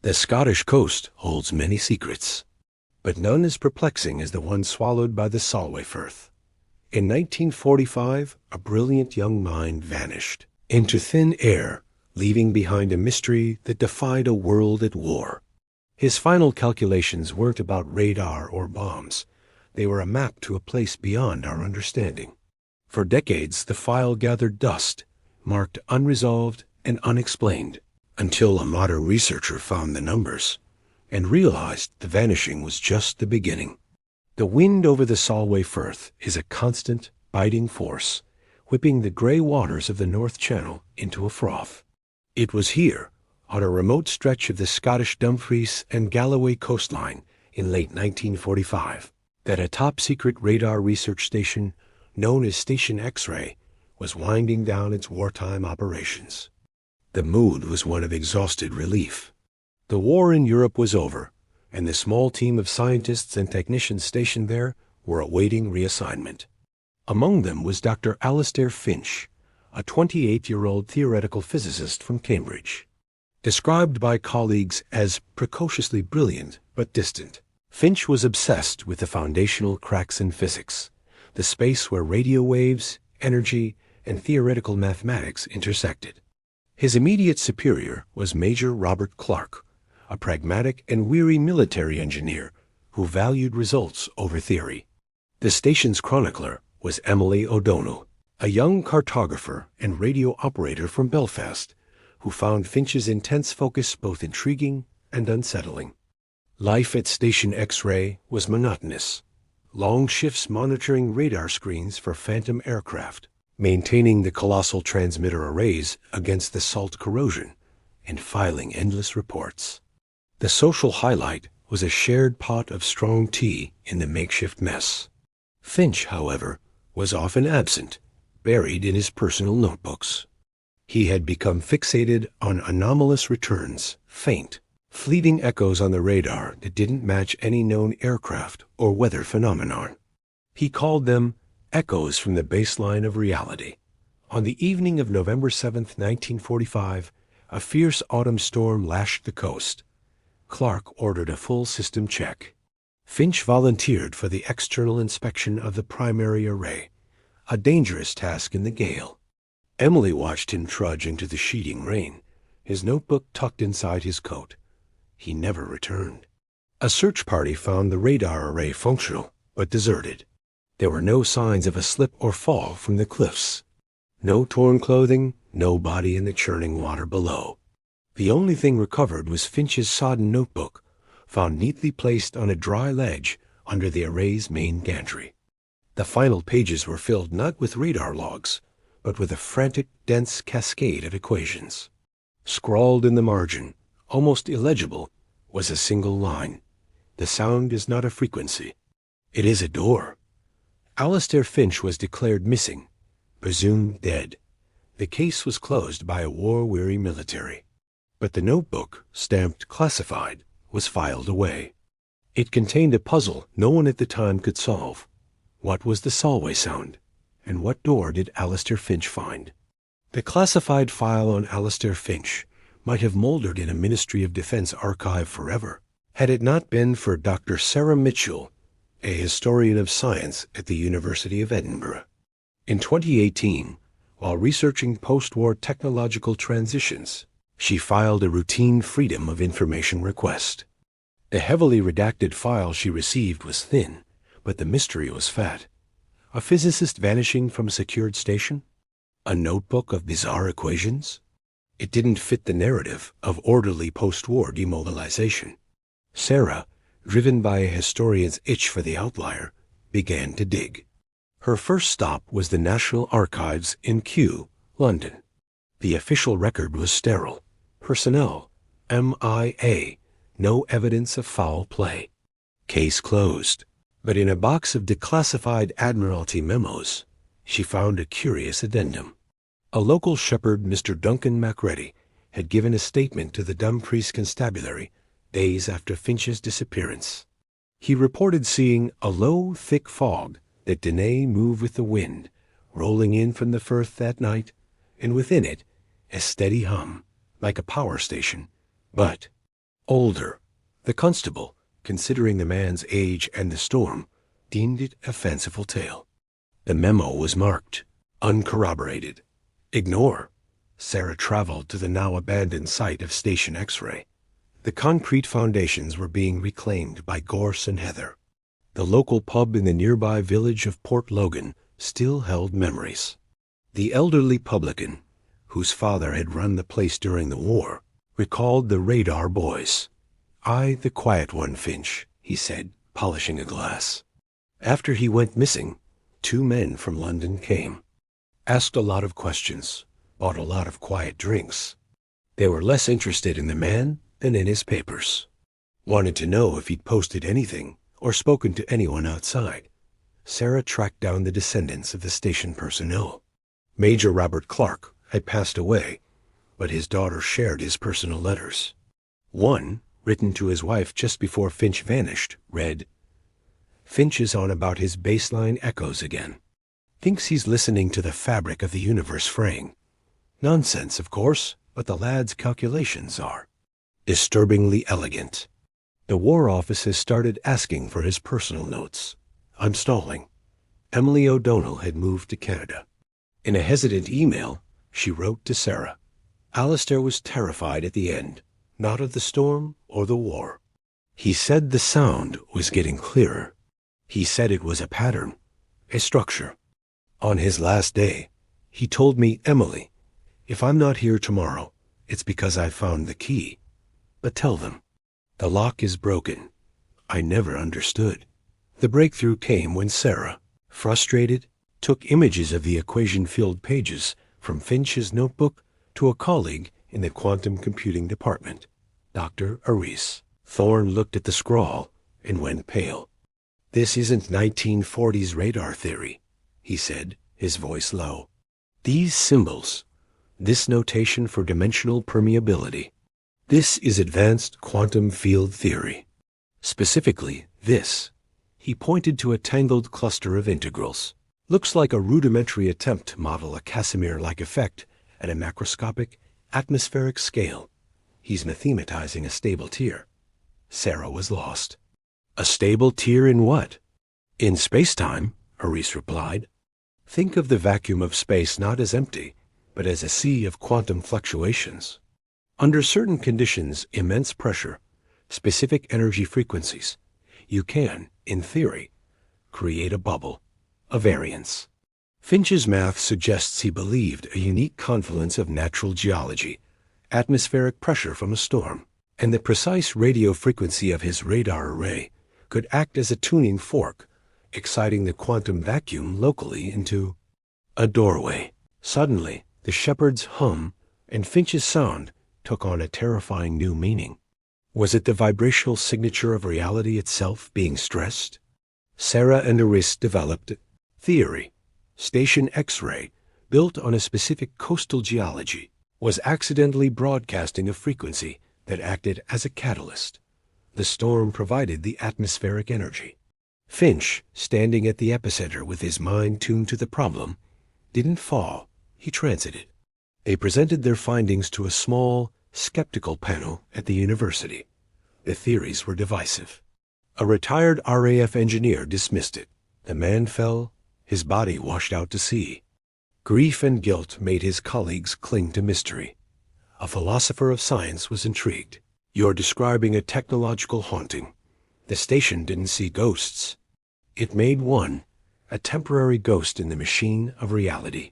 The Scottish coast holds many secrets, but none as perplexing as the one swallowed by the Solway Firth. In 1945, a brilliant young mind vanished into thin air, leaving behind a mystery that defied a world at war. His final calculations weren't about radar or bombs. They were a map to a place beyond our understanding. For decades, the file gathered dust, marked unresolved and unexplained, until a modern researcher found the numbers and realized the vanishing was just the beginning. The wind over the Solway Firth is a constant, biting force, whipping the gray waters of the North Channel into a froth. It was here, on a remote stretch of the Scottish Dumfries and Galloway coastline in late 1945, that a top-secret radar research station known as Station X-ray was winding down its wartime operations. The mood was one of exhausted relief. The war in Europe was over, and the small team of scientists and technicians stationed there were awaiting reassignment. Among them was Dr. Alistair Finch, a 28-year-old theoretical physicist from Cambridge. Described by colleagues as precociously brilliant but distant, Finch was obsessed with the foundational cracks in physics, the space where radio waves, energy, and theoretical mathematics intersected. His immediate superior was Major Robert Clark, a pragmatic and weary military engineer who valued results over theory. The station's chronicler was Emily O'Donnell, a young cartographer and radio operator from Belfast, who found Finch's intense focus both intriguing and unsettling. Life at Station X-ray was monotonous. Long shifts monitoring radar screens for phantom aircraft, maintaining the colossal transmitter arrays against the salt corrosion, and filing endless reports. The social highlight was a shared pot of strong tea in the makeshift mess. Finch, however, was often absent, buried in his personal notebooks. He had become fixated on anomalous returns, faint, fleeting echoes on the radar that didn't match any known aircraft or weather phenomenon. He called them echoes from the baseline of reality. On the evening of November 7, 1945, a fierce autumn storm lashed the coast. Clark ordered a full system check. Finch volunteered for the external inspection of the primary array, a dangerous task in the gale. Emily watched him trudge into the sheeting rain, his notebook tucked inside his coat. He never returned. A search party found the radar array functional, but deserted. There were no signs of a slip or fall from the cliffs. No torn clothing, no body in the churning water below. The only thing recovered was Finch's sodden notebook, found neatly placed on a dry ledge under the array's main gantry. The final pages were filled not with radar logs, but with a frantic, dense cascade of equations. Scrawled in the margin, almost illegible, was a single line. The sound is not a frequency. It is a door. Alistair Finch was declared missing, presumed dead. The case was closed by a war-weary military. But the notebook, stamped classified, was filed away. It contained a puzzle no one at the time could solve. What was the Solway Sound? And what door did Alistair Finch find? The classified file on Alistair Finch might have moldered in a Ministry of Defense archive forever, had it not been for Dr. Sarah Mitchell, a historian of science at the University of Edinburgh. In 2018, while researching post-war technological transitions, she filed a routine Freedom of Information request. The heavily redacted file she received was thin, but the mystery was fat. A physicist vanishing from a secured station? A notebook of bizarre equations? It didn't fit the narrative of orderly post-war demobilization. Sarah, driven by a historian's itch for the outlier, began to dig. Her first stop was the National Archives in Kew, London. The official record was sterile. Personnel, MIA, no evidence of foul play. Case closed. But in a box of declassified Admiralty memos, she found a curious addendum. A local shepherd, Mr. Duncan Macready, had given a statement to the Dumfries Constabulary days after Finch's disappearance. He reported seeing a low, thick fog that didn't move with the wind, rolling in from the Firth that night, and within it, a steady hum, like a power station, but Older. The constable, considering the man's age and the storm, deemed it a fanciful tale. The memo was marked, uncorroborated. Ignore. Sarah traveled to the now abandoned site of Station X-ray. The concrete foundations were being reclaimed by gorse and heather. The local pub in the nearby village of Port Logan still held memories. The elderly publican, whose father had run the place during the war, recalled the radar boys. "I, the quiet one, Finch," he said, polishing a glass. After he went missing, 2 men from London came. Asked a lot of questions, bought a lot of quiet drinks. They were less interested in the man than in his papers. Wanted to know if he'd posted anything or spoken to anyone outside. Sarah tracked down the descendants of the station personnel. Major Robert Clark had passed away, but his daughter shared his personal letters. One, written to his wife just before Finch vanished, read, "Finch is on about his baseline echoes again. Thinks he's listening to the fabric of the universe fraying. Nonsense, of course, but the lad's calculations are. Disturbingly elegant. The War Office has started asking for his personal notes. I'm stalling." Emily O'Donnell had moved to Canada. In a hesitant email, she wrote to Sarah. Alistair was terrified at the end, not of the storm or the war. He said the sound was getting clearer. He said it was a pattern, a structure. On his last day, he told me, "Emily, if I'm not here tomorrow, it's because I found the key. But tell them, the lock is broken." I never understood. The breakthrough came when Sarah, frustrated, took images of the equation-filled pages from Finch's notebook to a colleague in the quantum computing department, Dr. Aris. Thorne looked at the scrawl and went pale. "This isn't 1940s radar theory," he said, his voice low. "These symbols, this notation for dimensional permeability, this is advanced quantum field theory. Specifically, this." He pointed to a tangled cluster of integrals. "Looks like a rudimentary attempt to model a Casimir-like effect at a macroscopic, atmospheric scale. He's mathematizing a stable tier." Sarah was lost. "A stable tier in what?" "In space-time," Aris replied. "Think of the vacuum of space not as empty, but as a sea of quantum fluctuations. Under certain conditions, immense pressure, specific energy frequencies, you can, in theory, create a bubble, a variance." Finch's math suggests he believed a unique confluence of natural geology, atmospheric pressure from a storm, and the precise radio frequency of his radar array could act as a tuning fork, exciting the quantum vacuum locally into a doorway. Suddenly, the shepherd's hum and Finch's sound took on a terrifying new meaning. Was it the vibrational signature of reality itself being stressed? Sarah and Aris developed theory. Station X-ray, built on a specific coastal geology, was accidentally broadcasting a frequency that acted as a catalyst. The storm provided the atmospheric energy. Finch, standing at the epicenter with his mind tuned to the problem, didn't fall, he transited. They presented their findings to a small, skeptical panel at the university. The theories were divisive. A retired RAF engineer dismissed it. The man fell, his body washed out to sea. Grief and guilt made his colleagues cling to mystery. A philosopher of science was intrigued. "You're describing a technological haunting. The station didn't see ghosts. It made one, a temporary ghost in the machine of reality."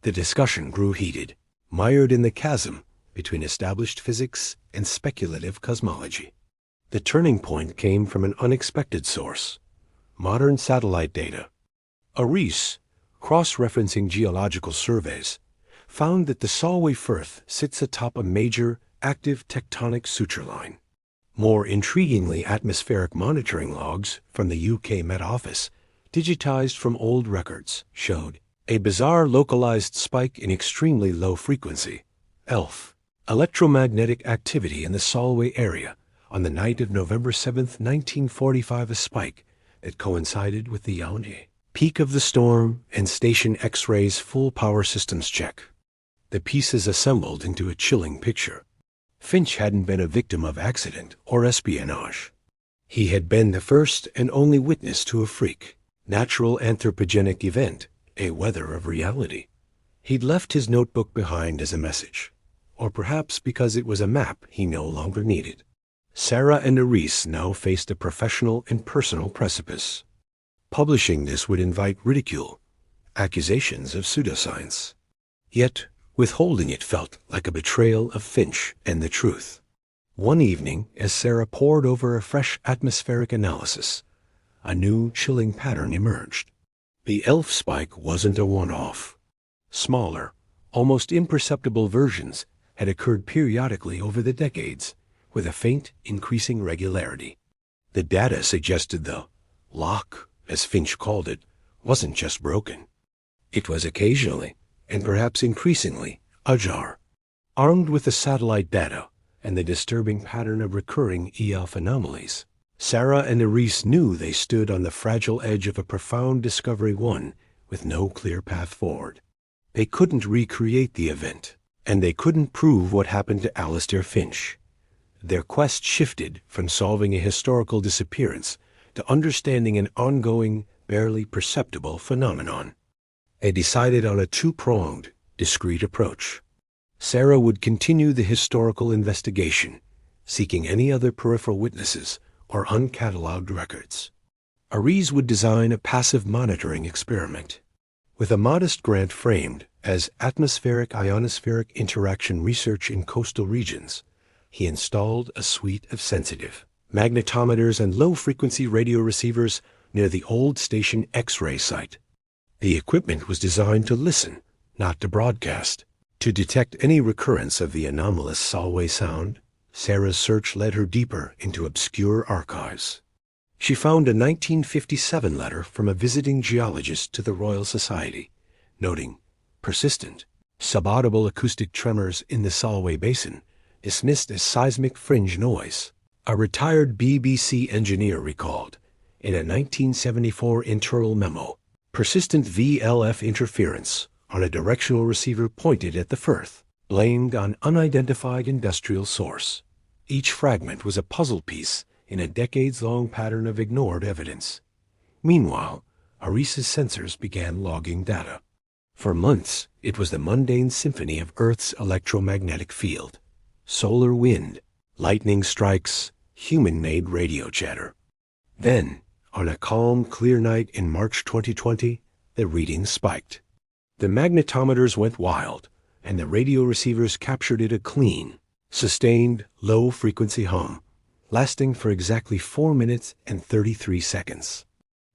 The discussion grew heated, mired in the chasm between established physics and speculative cosmology. The turning point came from an unexpected source: modern satellite data. Aris, cross-referencing geological surveys, found that the Solway Firth sits atop a major, active tectonic suture line. More intriguingly, atmospheric monitoring logs from the UK Met Office, digitized from old records, showed a bizarre localized spike in extremely low frequency, ELF, electromagnetic activity in the Solway area on the night of November 7, 1945, a spike that coincided with the Yaoundé peak of the storm and Station X-ray's full power systems check. The pieces assembled into a chilling picture. Finch hadn't been a victim of accident or espionage. He had been the first and only witness to a freak, natural anthropogenic event, a weather of reality. He'd left his notebook behind as a message, or perhaps because it was a map he no longer needed. Sarah and Nerisse now faced a professional and personal precipice. Publishing this would invite ridicule, accusations of pseudoscience. Yet, withholding it felt like a betrayal of Finch and the truth. One evening, as Sarah pored over a fresh atmospheric analysis, a new chilling pattern emerged. The elf spike wasn't a one-off. Smaller, almost imperceptible versions had occurred periodically over the decades, with a faint, increasing regularity. The data suggested the lock, as Finch called it, wasn't just broken. It was occasionally, and perhaps increasingly, ajar. Armed with the satellite data and the disturbing pattern of recurring EF anomalies, Sarah and Nerisse knew they stood on the fragile edge of a profound discovery, one with no clear path forward. They couldn't recreate the event, and they couldn't prove what happened to Alistair Finch. Their quest shifted from solving a historical disappearance to understanding an ongoing, barely perceptible phenomenon. They decided on a two-pronged, discrete approach. Sarah would continue the historical investigation, seeking any other peripheral witnesses or uncatalogued records. Nerisse would design a passive monitoring experiment. With a modest grant framed as Atmospheric-Ionospheric Interaction Research in Coastal Regions, he installed a suite of sensitive magnetometers and low-frequency radio receivers near the old station X-ray site. The equipment was designed to listen, not to broadcast. To detect any recurrence of the anomalous Solway Sound, Sarah's search led her deeper into obscure archives. She found a 1957 letter from a visiting geologist to the Royal Society, noting persistent, subaudible acoustic tremors in the Solway Basin, dismissed as seismic fringe noise. A retired BBC engineer recalled, in a 1974 internal memo, persistent VLF interference on a directional receiver pointed at the Firth, blamed on unidentified industrial source. Each fragment was a puzzle piece in a decades-long pattern of ignored evidence. Meanwhile, Nerisse's sensors began logging data. For months, it was the mundane symphony of Earth's electromagnetic field. Solar wind, lightning strikes, human-made radio chatter. Then, on a calm, clear night in March 2020, the readings spiked. The magnetometers went wild, and the radio receivers captured it a clean, sustained, low-frequency hum, lasting for exactly 4 minutes and 33 seconds.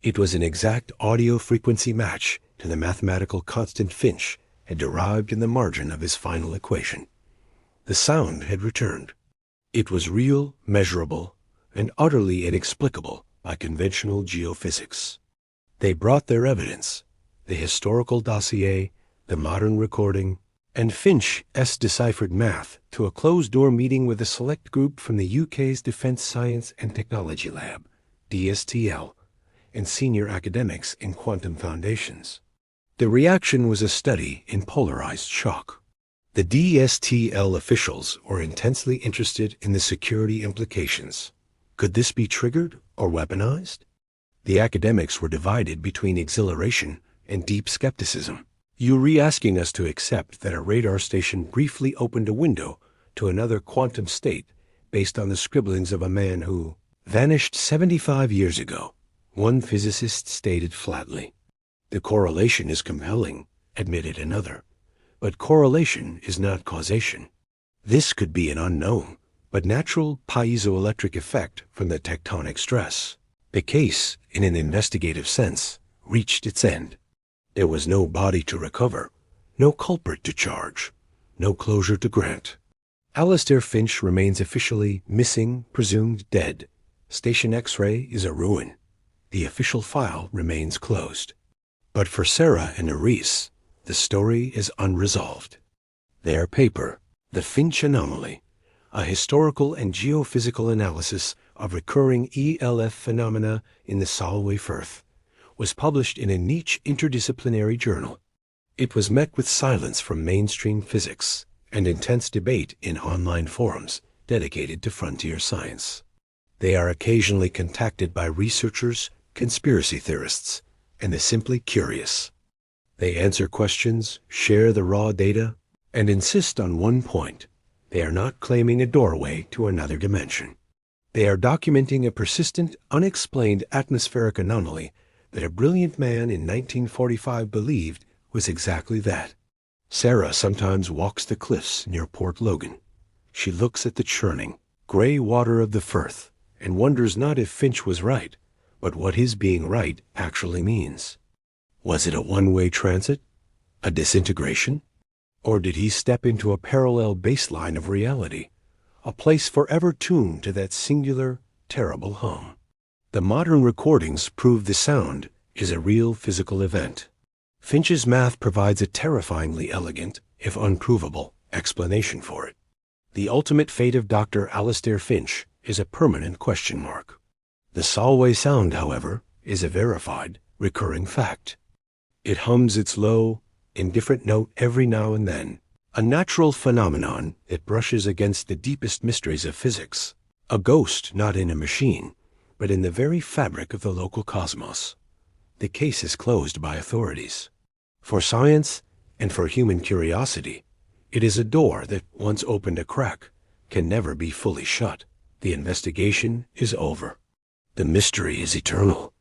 It was an exact audio frequency match to the mathematical constant Finch had derived in the margin of his final equation. The sound had returned. It was real, measurable, and utterly inexplicable by conventional geophysics. They brought their evidence, the historical dossier, the modern recording, and Finch's deciphered math to a closed-door meeting with a select group from the UK's Defence Science and Technology Lab, DSTL, and senior academics in quantum foundations. The reaction was a study in polarized shock. The DSTL officials were intensely interested in the security implications. Could this be triggered or weaponized? The academics were divided between exhilaration and deep skepticism. You're asking us to accept that a radar station briefly opened a window to another quantum state based on the scribblings of a man who vanished 75 years ago, one physicist stated flatly. The correlation is compelling, admitted another. But correlation is not causation. This could be an unknown, but natural piezoelectric effect from the tectonic stress. The case, in an investigative sense, reached its end. There was no body to recover, no culprit to charge, no closure to grant. Alistair Finch remains officially missing, presumed dead. Station X-ray is a ruin. The official file remains closed. But for Sarah and Nerisse, the story is unresolved. Their paper, The Finch Anomaly, a historical and geophysical analysis of recurring ELF phenomena in the Solway Firth, was published in a niche interdisciplinary journal. It was met with silence from mainstream physics and intense debate in online forums dedicated to frontier science. They are occasionally contacted by researchers, conspiracy theorists, and the simply curious. They answer questions, share the raw data, and insist on one point: they are not claiming a doorway to another dimension. They are documenting a persistent, unexplained atmospheric anomaly that a brilliant man in 1945 believed was exactly that. Sarah sometimes walks the cliffs near Port Logan. She looks at the churning, gray water of the Firth and wonders not if Finch was right, but what his being right actually means. Was it a one-way transit? A disintegration? Or did he step into a parallel baseline of reality, a place forever tuned to that singular, terrible hum? The modern recordings prove the sound is a real physical event. Finch's math provides a terrifyingly elegant, if unprovable, explanation for it. The ultimate fate of Dr. Alistair Finch is a permanent question mark. The Solway Sound, however, is a verified, recurring fact. It hums its low, indifferent note every now and then, a natural phenomenon that brushes against the deepest mysteries of physics, a ghost not in a machine, but in the very fabric of the local cosmos. The case is closed by authorities. For science and for human curiosity, it is a door that, once opened a crack, can never be fully shut. The investigation is over. The mystery is eternal.